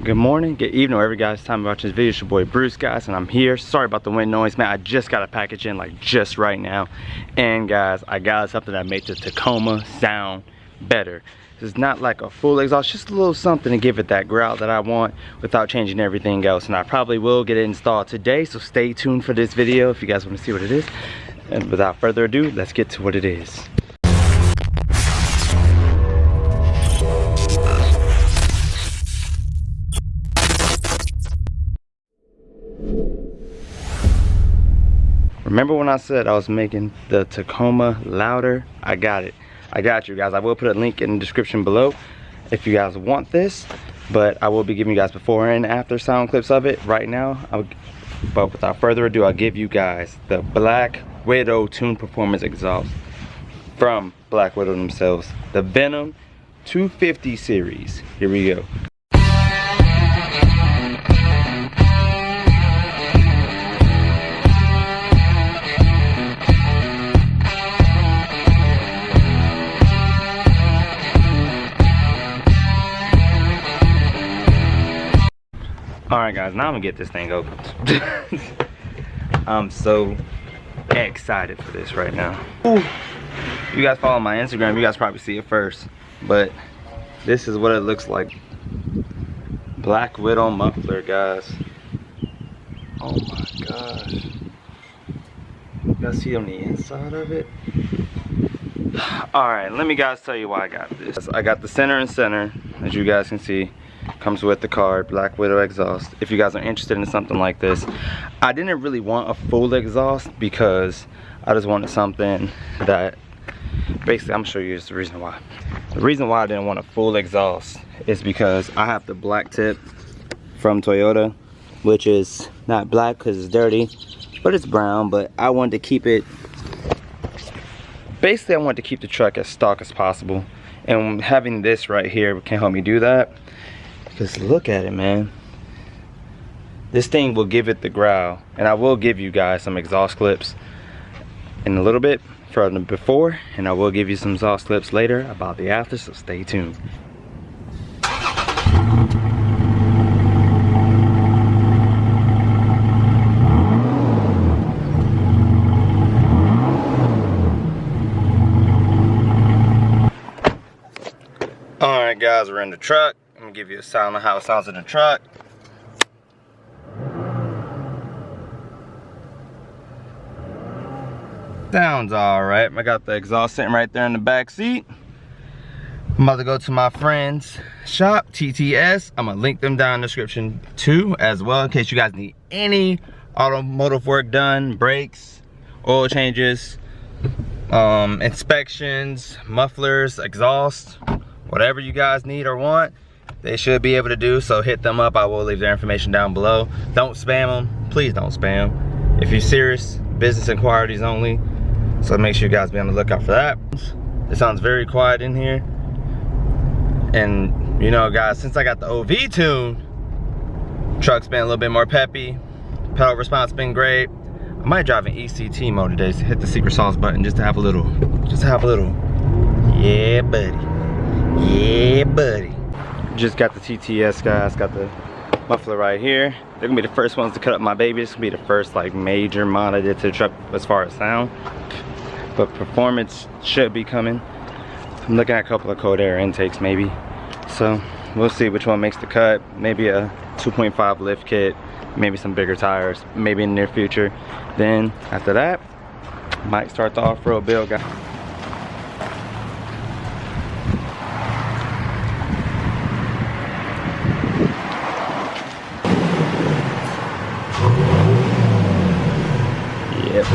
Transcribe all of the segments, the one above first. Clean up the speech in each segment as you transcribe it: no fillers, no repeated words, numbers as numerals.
Good morning, good evening, wherever you guys time to watch this video. It's your boy Bruce, guys, and I'm here. Sorry about the wind noise, man. I just got a package in like just right now, and guys, I got something that makes the Tacoma sound better. It's not like a full exhaust, just a little something to give it that growl that I want without changing everything else. And I probably will get it installed today, so stay tuned for this video if you guys want to see what it is. And without further ado, let's get to what it is. Remember when I said I was making the Tacoma louder? I got it. I got you guys. I will put a link in the description below if you guys want this, but I will be giving you guys before and after sound clips of it right now. But without further ado, I'll give you guys the Blackwidow Tune Performance Exhaust from Blackwidow themselves, the Venom 250 series. Here we go. Alright guys, now I'm gonna get this thing open. I'm so excited for this right now. Ooh. You guys follow my Instagram, you guys probably see it first. But this is what it looks like. Blackwidow muffler, guys. Oh my gosh. You guys see on the inside of it? Alright, let me guys tell you why I got this. I got the center and center, as you guys can see. Comes with the card, Blackwidow exhaust. If you guys are interested in something like this, I didn't really want a full exhaust because I just wanted something that basically, I'm gonna show you the reason why. The reason why I didn't want a full exhaust is because I have the black tip from Toyota, which is not black because it's dirty, but it's brown. But I wanted to keep it, basically I wanted to keep the truck as stock as possible, and having this right here can help me do that. Just look at it, man. This thing will give it the growl, and I will give you guys some exhaust clips in a little bit from the before, and I will give you some exhaust clips later about the after, so stay tuned. Alright guys, we're in the truck. I'm gonna give you a sound of how it sounds in the truck. Sounds alright. I got the exhaust sitting right there in the back seat. I'm about to go to my friend's shop, TTS. I'm gonna link them down in the description too, as well, in case you guys need any automotive work done, brakes, oil changes, inspections, mufflers, exhaust, whatever you guys need or want. They should be able to do, so hit them up. I will leave their information down below. Don't spam them. Please don't spam. If you're serious, business inquiries only. So make sure you guys be on the lookout for that. It sounds very quiet in here. And you know guys, since I got the OV tune, truck's been a little bit more peppy. Pedal response been great. I might drive an ECT mode today, so hit the secret sauce button just to have a little, yeah buddy, yeah buddy. Just got the TTS guys, got the muffler right here. They're gonna be the first ones to cut up my baby. This will be the first like major mod I did to the truck as far as sound. But performance should be coming. I'm looking at a couple of cold air intakes maybe. So we'll see which one makes the cut. Maybe a 2.5 lift kit, maybe some bigger tires, maybe in the near future. Then after that, might start the off-road build guys. Yep.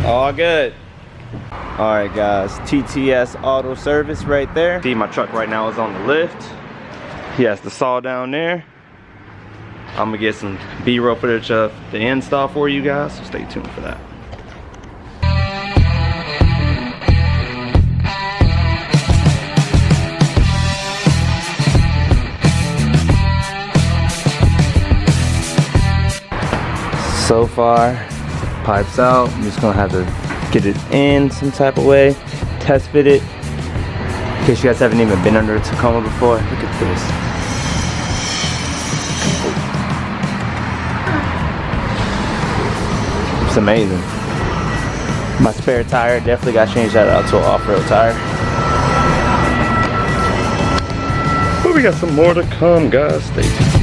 All good. All right guys, TTS auto service right there. See, my truck right now is on the lift. He has the saw down there. I'm gonna get some B-roll footage of the install for you guys, so stay tuned for that. So far, pipes out. I'm just gonna have to get it in some type of way, test fit it. In case you guys haven't even been under a Tacoma before, look at this. It's amazing. My spare tire, definitely got to change that out to an off-road tire. But we got some more to come, guys. Stay tuned.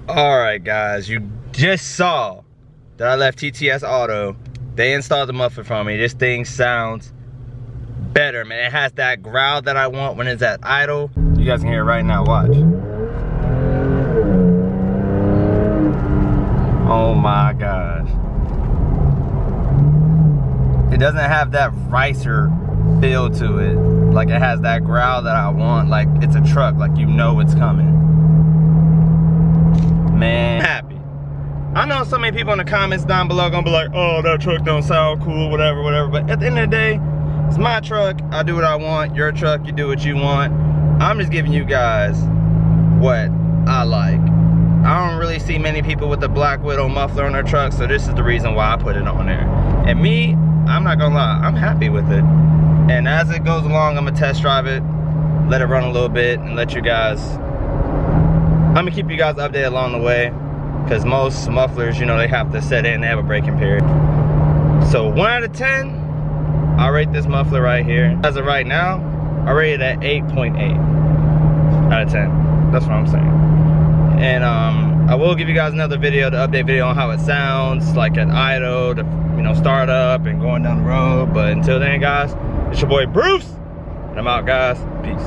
Alright guys, you just saw that I left TTS Auto. They installed the muffler for me. This thing sounds better, man. It has that growl that I want when it's at idle. You guys can hear it right now, watch. Oh my gosh. It doesn't have that ricer feel to it. Like it has that growl that I want, like it's a truck, like you know it's coming. Man, I'm happy. I know so many people in the comments down below gonna be like, oh, that truck don't sound cool, whatever, whatever. But at the end of the day, it's my truck. I do what I want. Your truck, you do what you want. I'm just giving you guys what I like. I don't really see many people with the Blackwidow muffler on their truck, so this is the reason why I put it on there. And me, I'm not gonna lie, I'm happy with it. And as it goes along, I'm gonna test drive it, let it run a little bit, and let you guys, I'm gonna keep you guys updated along the way, because most mufflers, you know, they have to set in, they have a braking period. So 1 out of 10, I'll rate this muffler right here. As of right now, I rate it at 8.8 out of 10. That's what I'm saying. And I will give you guys another video, the update video on how it sounds, like at idle, to, you know, start up and going down the road. But until then, guys, it's your boy Bruce, and I'm out, guys. Peace.